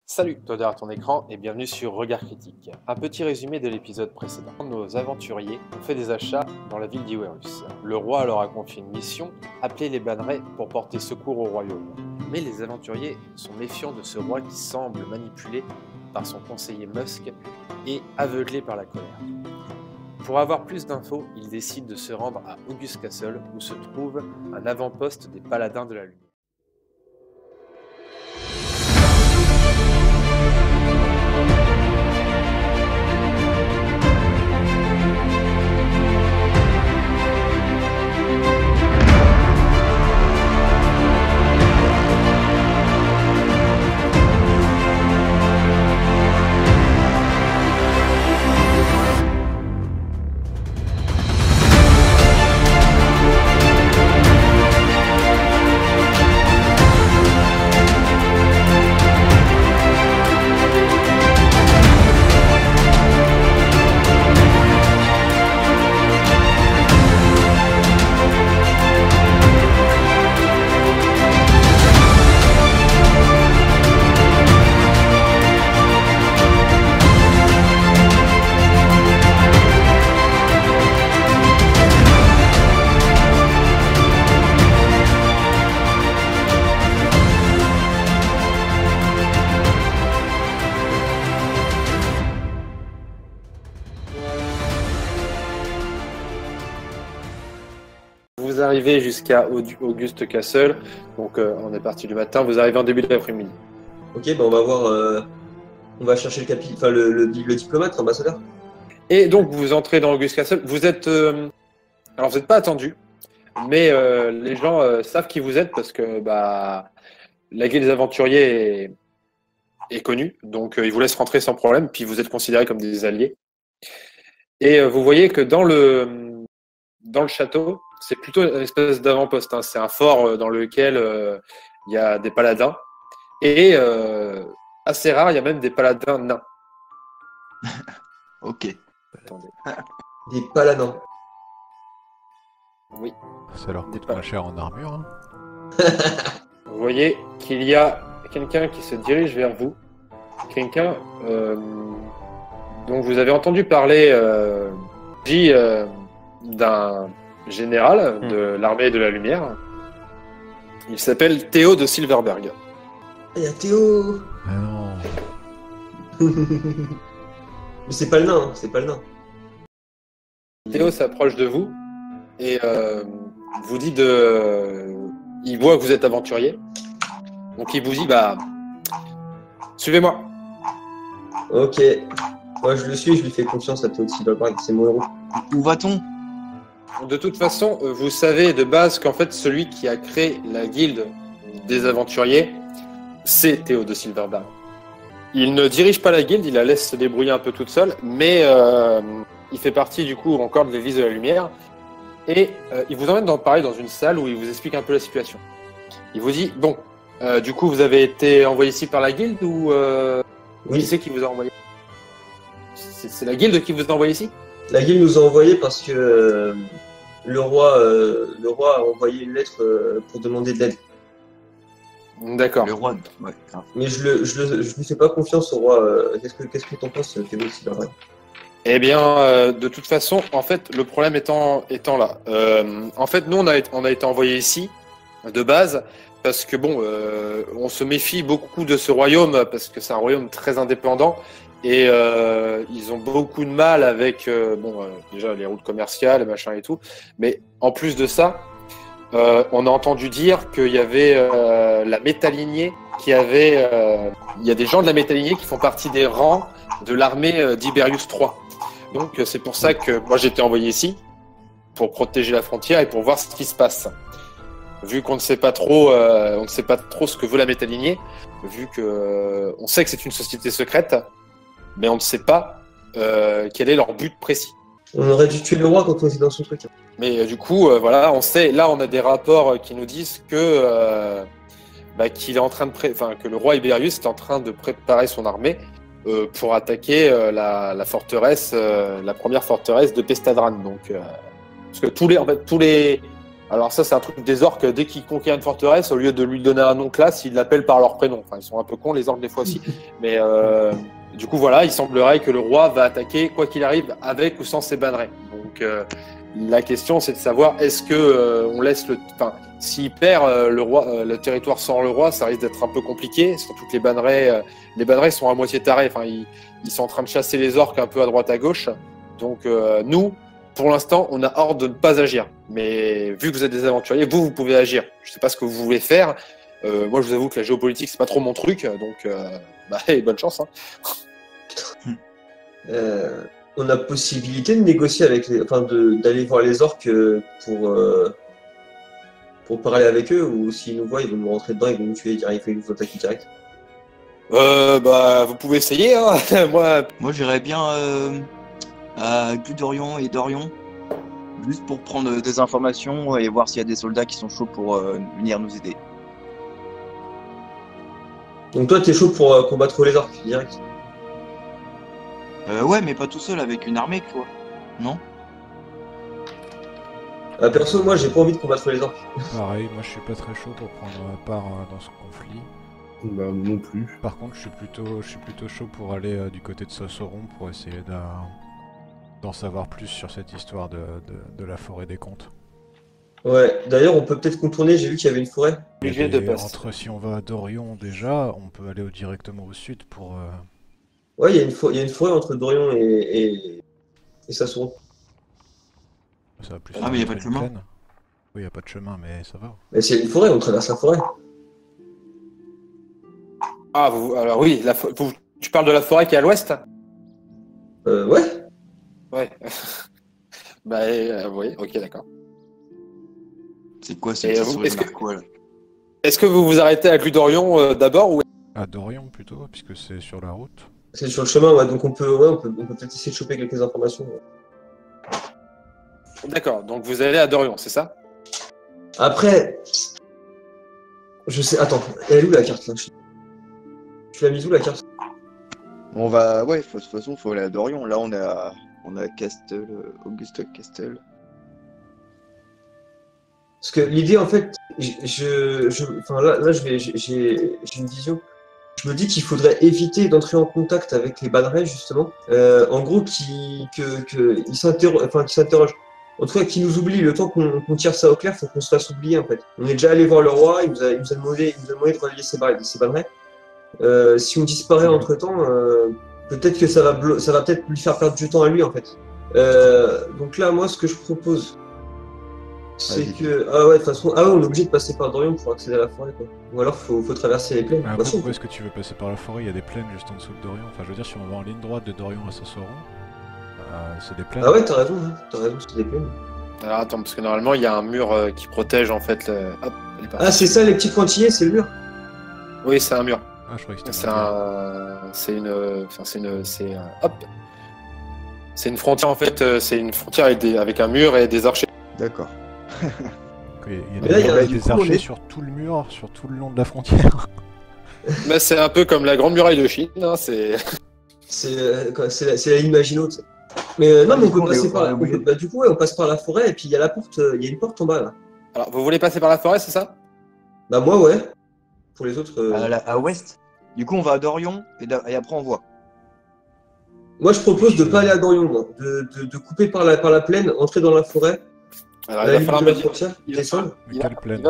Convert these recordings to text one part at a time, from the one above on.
Salut, toi derrière ton écran et bienvenue sur Regard Critique. Un petit résumé de l'épisode précédent. Nos aventuriers ont fait des achats dans la ville d'Iwerus. Le roi leur a confié une mission, appeler les bannerets pour porter secours au royaume. Mais les aventuriers sont méfiants de ce roi qui semble manipulé par son conseiller Musk et aveuglé par la colère. Pour avoir plus d'infos, ils décident de se rendre à August Castle où se trouve un avant-poste des Paladins de la Lumière. Vous arrivez jusqu'à August Castle, donc on est parti du matin, vous arrivez en début d'après-midi. Ok, bah on va voir. On va chercher le diplomate, l'ambassadeur. Et donc vous entrez dans August Castle, vous êtes... alors vous n'êtes pas attendu, mais les gens savent qui vous êtes parce que la guilde des aventuriers est connue, donc ils vous laissent rentrer sans problème, puis vous êtes considérés comme des alliés. Et vous voyez que dans le château, c'est plutôt une espèce d'avant-poste. Hein. C'est un fort dans lequel il y a des paladins. Et assez rare, il y a même des paladins nains. Ok. Attendez. Des paladins. Oui. Ça leur coûte moins cher en armure. Hein. Vous voyez qu'il y a quelqu'un qui se dirige vers vous. Quelqu'un dont vous avez entendu parler d'un général de l'armée de la lumière. Il s'appelle Théo de Silverberg. Il y a Théo. Ah non. Mais c'est pas le nain, c'est pas le nain. Théo s'approche de vous et vous dit il voit que vous êtes aventurier. Donc il vous dit suivez-moi. Ok. Moi je le suis, je lui fais confiance à Théo de Silverberg, c'est mon héros. Où va-t-on? De toute façon, vous savez de base qu'en fait, celui qui a créé la guilde des aventuriers, c'est Théo de Silverberg. Il ne dirige pas la guilde, il la laisse se débrouiller un peu toute seule, mais il fait partie du coup encore de l'Église de la Lumière. Et il vous emmène dans une salle où il vous explique un peu la situation. Il vous dit, bon, du coup, vous avez été envoyé ici par la guilde ou Oui. qui c'est qui vous a envoyé? C'est la guilde qui vous a envoyé ici? La guilde nous a envoyé parce que le roi a envoyé une lettre pour demander de l'aide. D'accord. Le roi. Ouais, grave. Mais je lui fais pas confiance au roi. Qu'est-ce que t'en penses, Théo de Silverberg? Eh bien, de toute façon, en fait, le problème étant là. En fait, nous, on a été envoyés ici, de base, parce que bon, on se méfie beaucoup de ce royaume, parce que c'est un royaume très indépendant, et ils ont beaucoup de mal avec, déjà les routes commerciales, machin et tout, mais en plus de ça, on a entendu dire qu'il y avait la métalignée il y a des gens de la métalignée qui font partie des rangs de l'armée d'Iberius III. Donc c'est pour ça que moi j'ai été envoyé ici pour protéger la frontière et pour voir ce qui se passe. Vu qu'on ne sait pas trop, ce que veut la métalignée, vu que on sait que c'est une société secrète, mais on ne sait pas quel est leur but précis. On aurait dû tuer le roi quand on était dans son truc. Mais du coup, voilà, on sait. Là, on a des rapports qui nous disent que qu'il est en train que le roi Iberius est en train de préparer son armée pour attaquer la forteresse, la première forteresse de Pestadran. Donc, parce que tous Alors ça, c'est un truc des orques. Dès qu'ils conquièrent une forteresse, au lieu de lui donner un nom classe, ils l'appellent par leur prénom. Enfin, ils sont un peu cons, les orques, des fois aussi. Mais du coup, voilà, il semblerait que le roi va attaquer, quoi qu'il arrive, avec ou sans ses bannerets. Donc, la question, c'est de savoir, est-ce que on laisse le... Enfin, s'il perd le territoire sans le roi, ça risque d'être un peu compliqué. Surtout que les bannerets sont à moitié tarés. Enfin, ils sont en train de chasser les orques un peu à droite, à gauche. Donc, nous... Pour l'instant, on a ordre de ne pas agir. Mais vu que vous êtes des aventuriers, vous pouvez agir. Je ne sais pas ce que vous voulez faire. Moi, je vous avoue que la géopolitique, c'est pas trop mon truc. Donc, bonne chance. Hein. On a possibilité de négocier avec d'aller voir les orques pour parler avec eux, ou s'ils nous voient, ils vont nous rentrer dedans, ils vont nous tuer direct, ils vont nous attaquer direct. Vous pouvez essayer. Hein. Moi, j'irais bien à Gudorion et Dorion, juste pour prendre des informations et voir s'il y a des soldats qui sont chauds pour venir nous aider. Donc toi, t'es chaud pour combattre les orques, direct? Ouais, mais pas tout seul, avec une armée, quoi. Non? Perso, moi, j'ai pas envie de combattre les orques. Pareil, moi je suis pas très chaud pour prendre part dans ce conflit. Bah non plus. Par contre, je suis plutôt chaud pour aller du côté de Sossoron pour essayer d'en savoir plus sur cette histoire de la forêt des contes. Ouais, d'ailleurs, on peut peut-être contourner, j'ai vu qu'il y avait une forêt. Si on va à Dorion déjà, on peut aller directement au sud pour... Ouais, il y a une forêt entre Dorion et Sassuron. Ça va plus mais il n'y a pas de chemin. Oui, il n'y a pas de chemin, mais ça va. Mais c'est une forêt, on traverse la forêt. Alors oui, tu parles de la forêt qui est à l'ouest? Ouais. Ouais. Oui, ok, d'accord. C'est quoi ce petit sourire narquois, là? Est-ce que vous vous arrêtez à Gludorion d'abord ou... À Dorion plutôt, puisque c'est sur la route. C'est sur le chemin, ouais, donc on peut peut-être essayer de choper quelques informations. D'accord, donc vous allez à Dorion, c'est ça? Après, je sais, attends, elle est où la carte là? Tu l'as mise où la carte? On va, ouais, de toute façon, faut aller à Dorion. Là, on a Castel, Auguste Castel. Parce que l'idée, en fait, là, j'ai une vision. Je me dis qu'il faudrait éviter d'entrer en contact avec les bannerets, justement. En gros, qu'ils s'interrogent. En tout cas, qu'ils nous oublient. Le temps qu'on tire ça au clair, il faut qu'on se fasse oublier, en fait. On est déjà allé voir le roi, il nous a demandé de relier ses bannerets. Si on disparaît entre-temps, peut-être que ça va peut-être lui faire perdre du temps à lui, en fait. Donc là, moi, ce que je propose, c'est que... Ah ouais, de toute façon, on est obligé de passer par Dorion pour accéder à la forêt, quoi. Ou alors, faut traverser les plaines. Après, pourquoi est-ce que tu veux passer par la forêt? Il y a des plaines juste en dessous de Dorion. Enfin, je veux dire, si on va en ligne droite de Dorion à Sossoron, c'est des plaines. Ah ouais, t'as raison, c'est des plaines. Alors attends, parce que normalement, il y a un mur qui protège, en fait, Hop, elle est partie. Ah, c'est ça, les petits pointillés, c'est le mur? Oui, c'est un mur. Ah, je croyais que c'était c'est une frontière, en fait, c'est une frontière avec un mur et des archers. D'accord. Il y a des archers sur tout le mur, sur tout le long de la frontière. Bah, c'est un peu comme la grande muraille de Chine, hein, c'est la ligne Maginot. Mais non, mais on peut passer par du coup, ouais, on passe par la forêt et puis il y a la porte, il y a une porte en bas là. Alors, vous voulez passer par la forêt, c'est ça? Bah moi ouais. Pour les autres. À ouest. Du coup, on va à Dorion et après on voit. Moi, je propose de pas aller à Dorion, moi. De couper par la plaine, entrer dans la forêt. Alors, il va falloir me dire. Mais quelle plaine?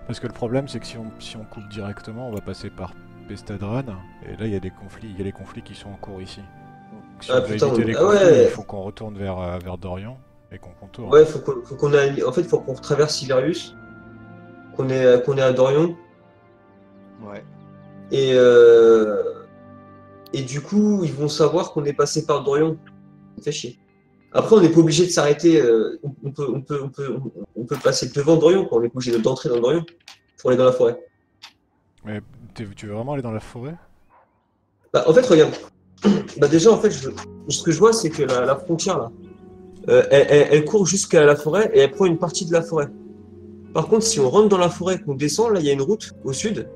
Parce que le problème, c'est que si on coupe directement, on va passer par Pestadran, et là, il y a des conflits qui sont en cours ici. Donc, si on veut éviter les conflits, il faut qu'on retourne vers Dorion et qu'on contourne. Ouais, faut qu'on traverse Silarius, qu'on est à Dorion. Ouais. Et du coup, ils vont savoir qu'on est passé par Dorion. Ça fait chier. Après, on n'est pas obligé de s'arrêter. On peut passer devant Dorion, quoi. On est obligé d'entrer dans Dorion pour aller dans la forêt. Mais tu veux vraiment aller dans la forêt? Bah, en fait, regarde. Bah, déjà, en fait, ce que je vois, c'est que la frontière, là, elle court jusqu'à la forêt et elle prend une partie de la forêt. Par contre, si on rentre dans la forêt, qu'on descend, là, il y a une route au sud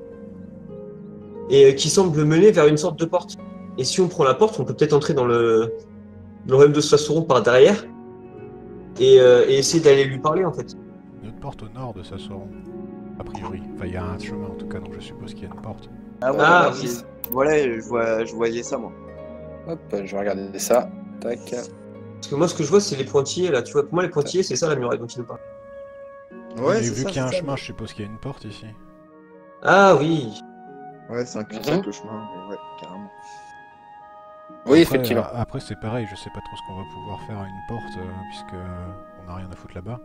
et qui semble mener vers une sorte de porte. Et si on prend la porte, on peut peut-être entrer dans le royaume de Sassuron par derrière et essayer d'aller lui parler, en fait. une porte au nord de Sassoron. A priori. Enfin, il y a un chemin en tout cas, donc je suppose qu'il y a une porte. Ah, ouais, Ah, oui. Voilà, je voyais ça, moi. Hop, je vais regarder ça. Tac. Parce que moi, ce que je vois, c'est les pointillés, là. Tu vois, pour moi, les pointillés, c'est ça la muraille dont il nous parle. Ouais, mais vu qu'il y a un chemin, je suppose qu'il y a une porte ici. Ah oui. Ouais, c'est un cul-de-sac le chemin, mais ouais, carrément. Oui, Après, effectivement. Après, c'est pareil, je sais pas trop ce qu'on va pouvoir faire à une porte, puisque on n'a rien à foutre là-bas.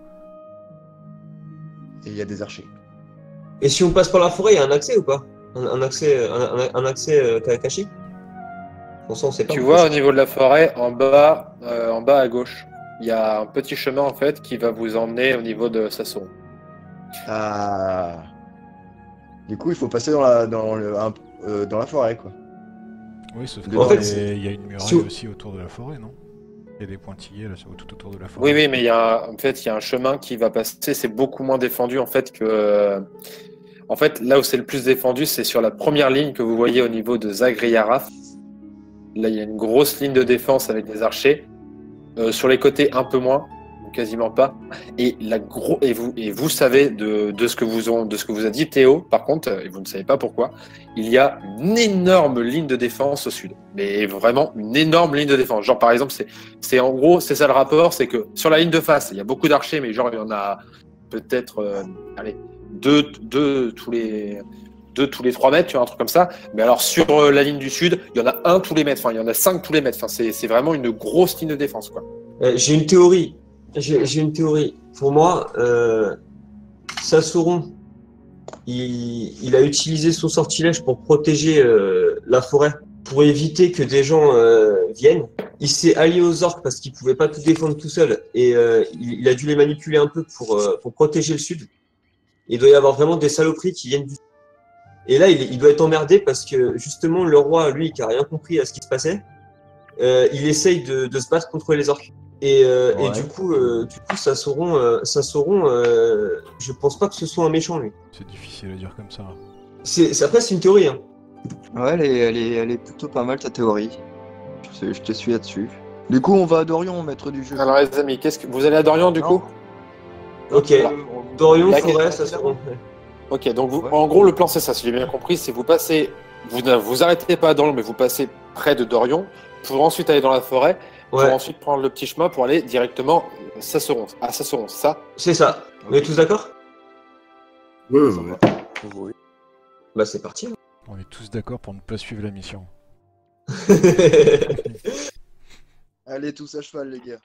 Et il y a des archers. Et si on passe par la forêt, il y a un accès ou pas? Un accès, un accès caché? Bon, ça, on sait pas. Tu vois, au niveau de la forêt, en bas à gauche, il y a un petit chemin en fait qui va vous emmener au niveau de Sassoron. Ah. Du coup, il faut passer dans la forêt, quoi. Oui, sauf En fait, qu'il y a une muraille aussi autour de la forêt, non? Il y a des pointillés là, tout autour de la forêt. Oui, mais il y a un chemin qui va passer. C'est beaucoup moins défendu en fait que. En fait, là où c'est le plus défendu, c'est sur la première ligne que vous voyez au niveau de Zagriaraf. Là, il y a une grosse ligne de défense avec des archers. Sur les côtés, un peu moins, quasiment pas. Et vous savez de ce que vous a dit Théo. Par contre, et vous ne savez pas pourquoi, il y a une énorme ligne de défense au sud. Mais vraiment une énorme ligne de défense. Genre par exemple, c'est en gros, c'est ça le rapport, c'est que sur la ligne de face, il y a beaucoup d'archers, mais genre il y en a peut-être, deux tous les 3 mètres, tu vois, un truc comme ça. Mais alors sur la ligne du sud, il y en a un tous les mètres. Enfin, il y en a 5 tous les mètres. Enfin, c'est vraiment une grosse ligne de défense, quoi. J'ai une théorie. J'ai une théorie. Pour moi, Sassoron, il a utilisé son sortilège pour protéger la forêt, pour éviter que des gens viennent. Il s'est allié aux orques parce qu'il pouvait pas tout défendre tout seul. Et il a dû les manipuler un peu pour protéger le sud. Il doit y avoir vraiment des saloperies qui viennent du sud. Et là, il doit être emmerdé parce que justement, le roi, lui, qui a rien compris à ce qui se passait, il essaye de se battre contre les orques. Et du coup, Sassoron, je pense pas que ce soit un méchant, lui. C'est difficile à dire comme ça. Après, c'est une théorie. Hein. Ouais, elle est plutôt pas mal ta théorie. Je te suis là-dessus. Du coup, on va à Dorion, maître du jeu. Alors les amis, vous allez à Dorian du coup? Ok. Dorion, forêt, Sassoron. Ok, donc en gros le plan c'est ça, si j'ai bien compris, c'est vous passez, vous arrêtez pas à Dorion, mais vous passez près de Dorion pour ensuite aller dans la forêt, pour ensuite prendre le petit chemin pour aller directement à Sassoron, c'est ça? C'est ça. On est tous d'accord? Oui. Bah c'est parti. On est tous d'accord pour ne pas suivre la mission. Allez, tous à cheval, les gars.